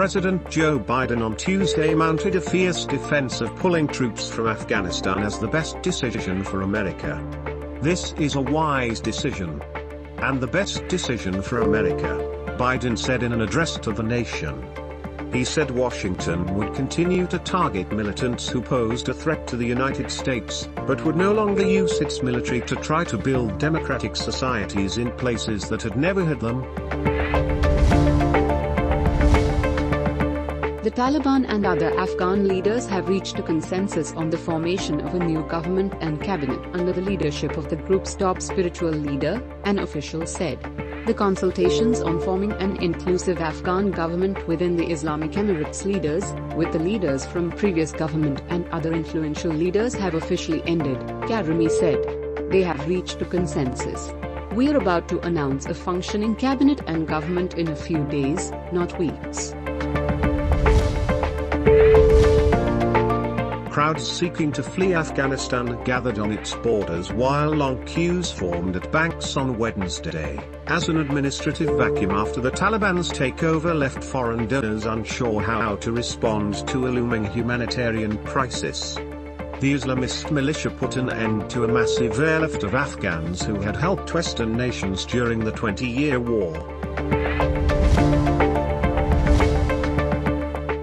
President Joe Biden on Tuesday mounted a fierce defense of pulling troops from Afghanistan as the best decision for America. "This is a wise decision. And the best decision for America," Biden said in an address to the nation. He said Washington would continue to target militants who posed a threat to the United States, but would no longer use its military to try to build democratic societies in places that had never had them. The Taliban and other Afghan leaders have reached a consensus on the formation of a new government and cabinet under the leadership of the group's top spiritual leader, an official said. The consultations on forming an inclusive Afghan government within the Islamic Emirates leaders, with the leaders from previous government and other influential leaders have officially ended, Karami said. They have reached a consensus. "We're about to announce a functioning cabinet and government in a few days, not weeks." Crowds seeking to flee Afghanistan gathered on its borders while long queues formed at banks on Wednesday, as an administrative vacuum after the Taliban's takeover left foreign donors unsure how to respond to a looming humanitarian crisis. The Islamist militia put an end to a massive airlift of Afghans who had helped Western nations during the 20-year war.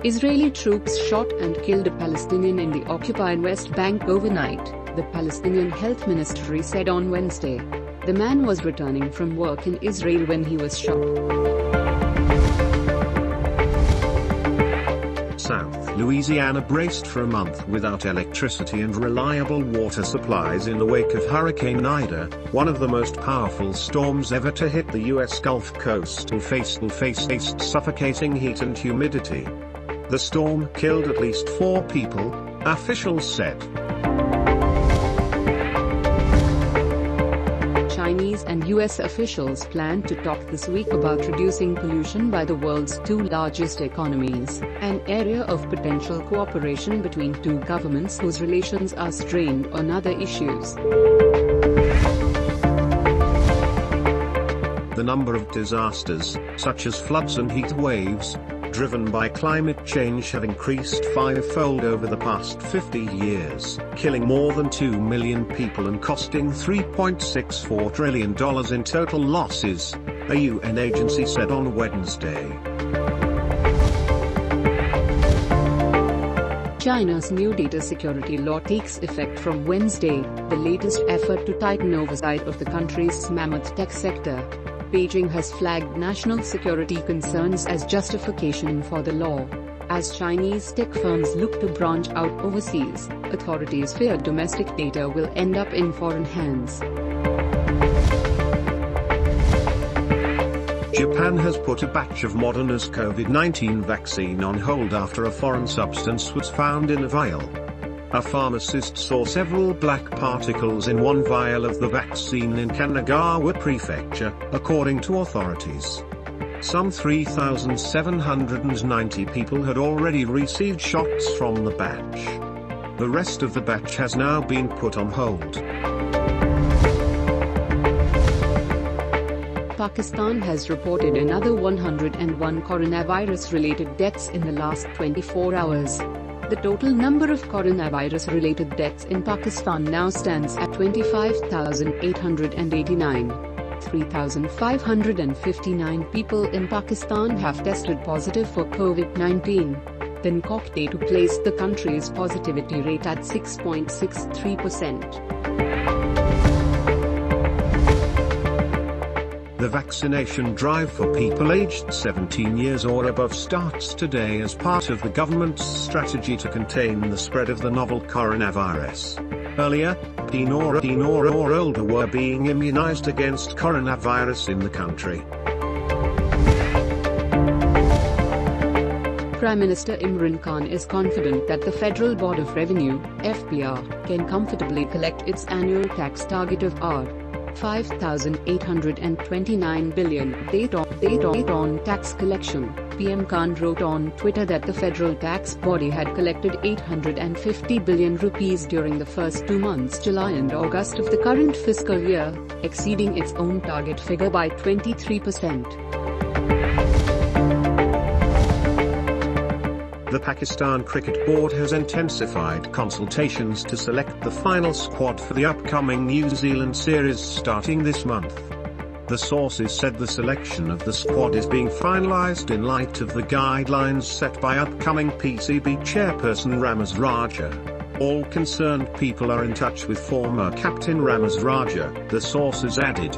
Israeli troops shot and killed a Palestinian in the occupied West Bank overnight, the Palestinian Health Ministry said on Wednesday. The man was returning from work in Israel when he was shot. South Louisiana braced for a month without electricity and reliable water supplies in the wake of Hurricane Ida, one of the most powerful storms ever to hit the U.S. Gulf Coast and faced suffocating heat and humidity. The storm killed at least 4 people, officials said. Chinese and U.S. officials plan to talk this week about reducing pollution by the world's 2 largest economies, an area of potential cooperation between 2 governments whose relations are strained on other issues. The number of disasters, such as floods and heat waves, driven by climate change have increased 5-fold over the past 50 years, killing more than 2 million people and costing $3.64 trillion in total losses, a UN agency said on Wednesday. China's new data security law takes effect from Wednesday, the latest effort to tighten oversight of the country's mammoth tech sector. Beijing has flagged national security concerns as justification for the law. As Chinese tech firms look to branch out overseas, authorities fear domestic data will end up in foreign hands. Japan has put a batch of Moderna's COVID-19 vaccine on hold after a foreign substance was found in a vial. A pharmacist saw several black particles in one vial of the vaccine in Kanagawa Prefecture, according to authorities. Some 3,790 people had already received shots from the batch. The rest of the batch has now been put on hold. Pakistan has reported another 101 coronavirus-related deaths in the last 24 hours. The total number of coronavirus-related deaths in Pakistan now stands at 25,889. 3,559 people in Pakistan have tested positive for COVID-19. Bangkok Day to place the country's positivity rate at 6.63%. The vaccination drive for people aged 17 years or above starts today as part of the government's strategy to contain the spread of the novel coronavirus. Earlier, 18 or older were being immunized against coronavirus in the country. Prime Minister Imran Khan is confident that the Federal Board of Revenue, FBR, can comfortably collect its annual tax target of $5,829 billion. Date on tax collection. PM Khan wrote on Twitter that the federal tax body had collected 850 billion rupees during the first 2 months, July and August of the current fiscal year, exceeding its own target figure by 23%. The Pakistan Cricket Board has intensified consultations to select the final squad for the upcoming New Zealand series starting this month. The sources said the selection of the squad is being finalised in light of the guidelines set by upcoming PCB chairperson Ramaz Raja. All concerned people are in touch with former captain Ramaz Raja, the sources added.